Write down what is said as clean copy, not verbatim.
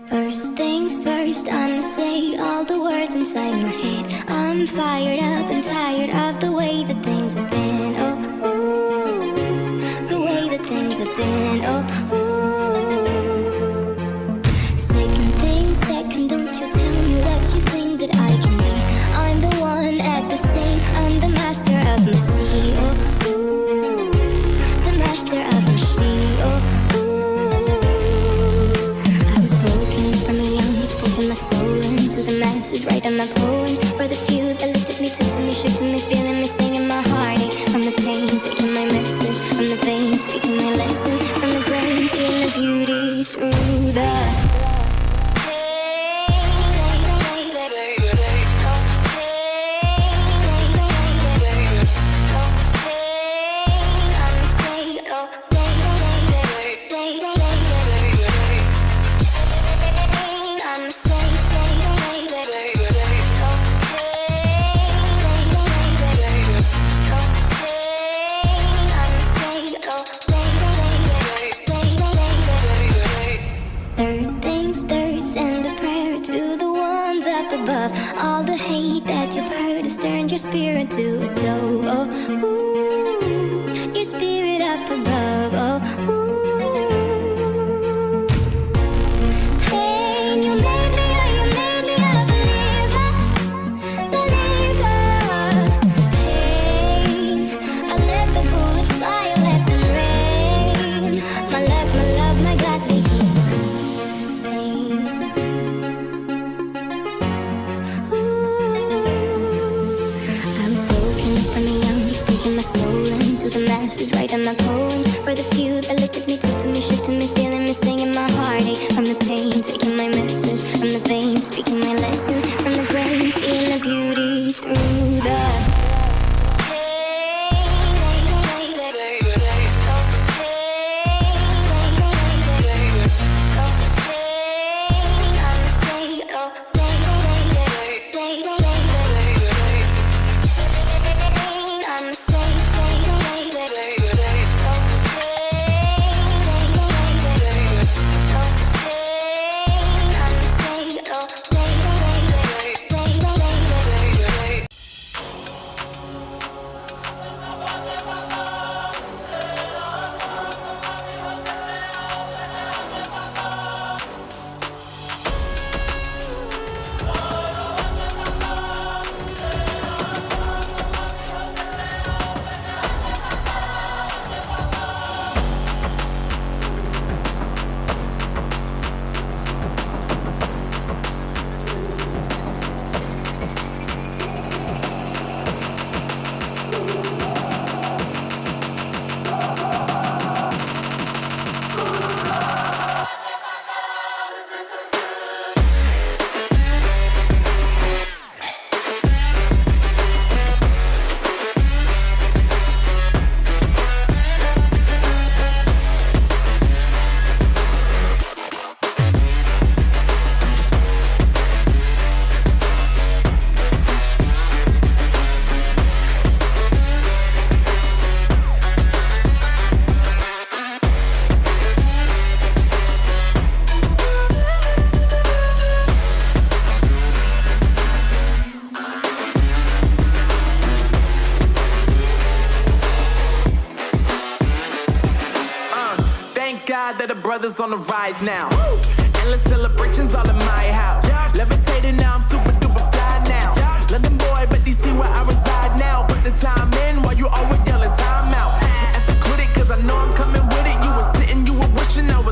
First things first, I'ma say all the words inside my head. I'm fired up and tired of the way that things have been. Oh, ooh, the way that things have been. Oh, ooh. Second thing second, don't you tell me what you think that I can be. I'm the one at the same, I'm the master of my sea. Oh, ooh, the master of my sea. Oh, taking my soul into the masses, writing my poems for the few that looked at me, took to me, shook to me, feeling me, singing my heartache. From the pain, taking my message from the veins, speaking my lesson from the brain, seeing the beauty through the all the hate that you've heard has turned your spirit to a dove. Oh, ooh, your spirit up above. Oh, ooh. Hey, you made me a believer, believer. Pain, I let the bullets fly, I let them rain. My luck, my love, my God, they keep pain. My soul into the masses, writing my poems for the few that looked at me, took to me, shook to me, feeling me, singing my heartache from the pain, taking my message from the veins, speaking my lesson from the brain, seeing the beauty through the That the brothers on the rise now. Endless celebrations all in my